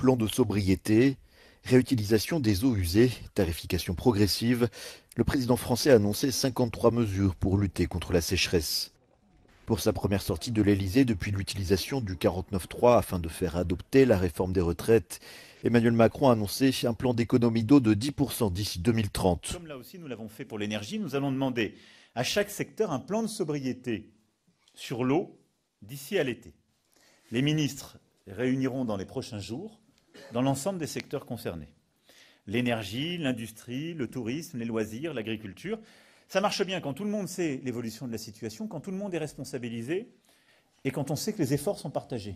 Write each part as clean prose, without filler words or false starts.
plan de sobriété, réutilisation des eaux usées, tarification progressive. Le président français a annoncé 53 mesures pour lutter contre la sécheresse. Pour sa première sortie de l'Elysée depuis l'utilisation du 49.3 afin de faire adopter la réforme des retraites, Emmanuel Macron a annoncé un plan d'économie d'eau de 10% d'ici 2030. Comme là aussi nous l'avons fait pour l'énergie, nous allons demander à chaque secteur un plan de sobriété sur l'eau d'ici à l'été. Les ministres réuniront dans les prochains jours dans l'ensemble des secteurs concernés. L'énergie, l'industrie, le tourisme, les loisirs, l'agriculture. Ça marche bien quand tout le monde sait l'évolution de la situation, quand tout le monde est responsabilisé et quand on sait que les efforts sont partagés.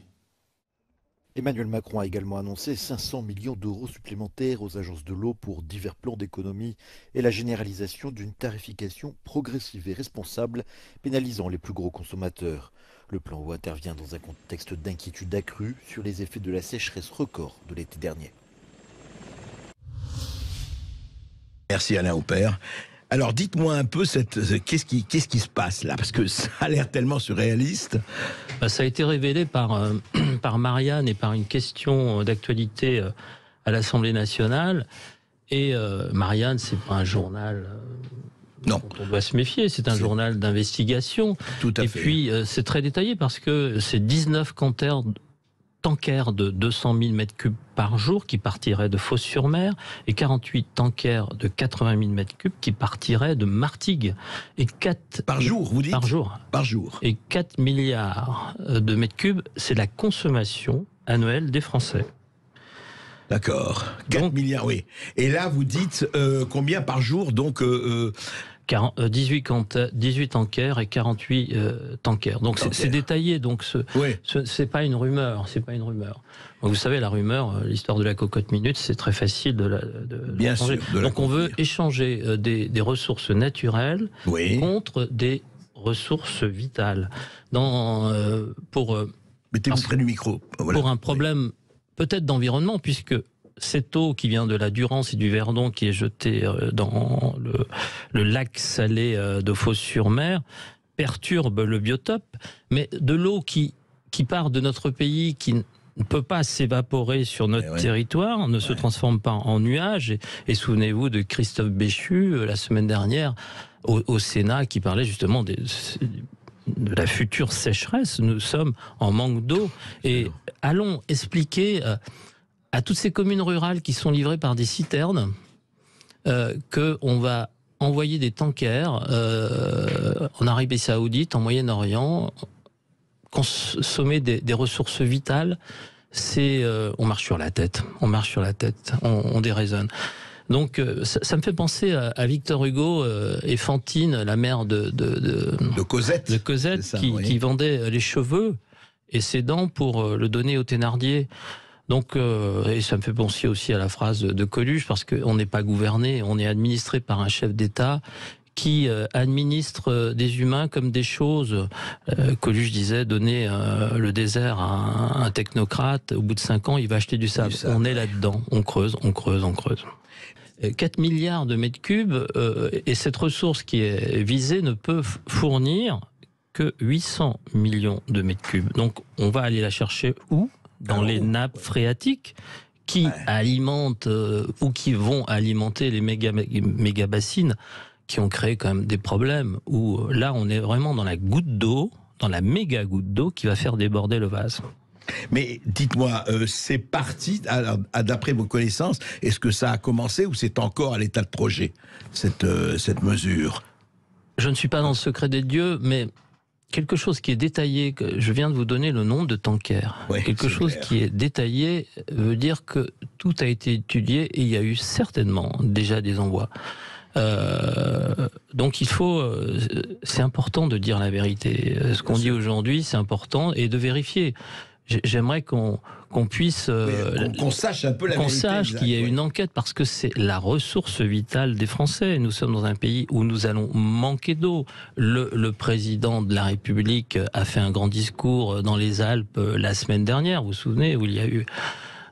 Emmanuel Macron a également annoncé 500 millions d'euros supplémentaires aux agences de l'eau pour divers plans d'économie et la généralisation d'une tarification progressive et responsable pénalisant les plus gros consommateurs. Le plan eau intervient dans un contexte d'inquiétude accrue sur les effets de la sécheresse record de l'été dernier. Merci Alain Houpert. Alors dites-moi un peu, qu'est-ce qui se passe là? Parce que ça a l'air tellement surréaliste. Ça a été révélé par Marianne et par une question d'actualité à l'Assemblée nationale. Et Marianne, c'est pas un journal non. dont on doit se méfier, c'est un journal d'investigation. Tout à fait. Et puis c'est très détaillé parce que c'est 19 tankers de 200 000 mètres cubes par jour qui partiraient de Fos-sur-Mer et 48 tankers de 80 000 mètres cubes qui partiraient de Martigues. Et 4 par jour, vous dites? Par jour. Par jour. Et 4 milliards de mètres cubes, c'est la consommation annuelle des Français. D'accord. 4 milliards, oui. Et là, vous dites combien par jour? Donc 18 tankers et 48 tankers. Donc c'est détaillé. Donc c'est pas une rumeur. C'est pas une rumeur. Donc, vous savez, la rumeur, l'histoire de la cocotte minute, c'est très facile Bien sûr. Donc on veut échanger des ressources naturelles contre des ressources vitales. Mettez-vous près du micro. Voilà. Pour un problème peut-être d'environnement, puisque cette eau qui vient de la Durance et du Verdon qui est jetée dans le lac salé de Fos-sur-Mer perturbe le biotope, mais de l'eau qui part de notre pays, qui ne peut pas s'évaporer sur notre territoire, ne se transforme pas en nuages. Et souvenez-vous de Christophe Béchu la semaine dernière au Sénat qui parlait justement de la future sécheresse. Nous sommes en manque d'eau et allons expliquer à toutes ces communes rurales qui sont livrées par des citernes qu'on va envoyer des tankers en Arabie Saoudite, en Moyen-Orient, consommer des ressources vitales. On marche sur la tête, on déraisonne. Donc ça me fait penser à Victor Hugo et Fantine, la mère de Cosette, qui vendait les cheveux et ses dents pour le donner aux Thénardier. Donc, et ça me fait penser aussi à la phrase de Coluche, parce qu'on n'est pas gouverné, on est administré par un chef d'État qui administre des humains comme des choses. Coluche disait, donner le désert à un technocrate, au bout de 5 ans, il va acheter du sable. On est là-dedans, on creuse. 4 milliards de mètres cubes, et cette ressource qui est visée ne peut fournir que 800 millions de mètres cubes. Donc, on va aller la chercher où? Dans les nappes phréatiques qui alimentent ou qui vont alimenter les méga bassines qui ont créé quand même des problèmes où là on est vraiment dans la goutte d'eau, dans la méga goutte d'eau qui va faire déborder le vase. Mais dites-moi, c'est parti, d'après vos connaissances, est-ce que ça a commencé ou c'est encore à l'état de projet, cette mesure? Je ne suis pas dans le secret des dieux, mais quelque chose qui est détaillé, je viens de vous donner le nombre de tankers. Quelque chose qui est détaillé veut dire que tout a été étudié et il y a eu certainement déjà des envois. Donc c'est important de dire la vérité. Ce qu'on dit aujourd'hui, c'est important et de vérifier. J'aimerais qu'on puisse... qu'on sache un peu la vérité. Qu'on sache qu'il y a une enquête, parce que c'est la ressource vitale des Français. Nous sommes dans un pays où nous allons manquer d'eau. Le président de la République a fait un grand discours dans les Alpes la semaine dernière, vous vous souvenez, où il y a eu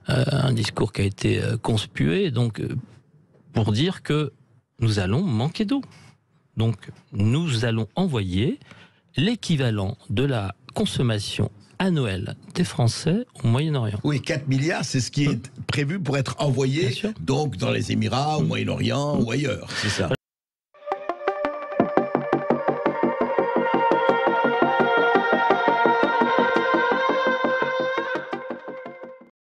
un discours qui a été conspué, donc pour dire que nous allons manquer d'eau. Donc nous allons envoyer l'équivalent de la consommation annuel des Français au Moyen-Orient. Oui, 4 milliards, c'est ce qui est prévu pour être envoyé donc dans les Émirats, au Moyen-Orient ou ailleurs, c'est ça.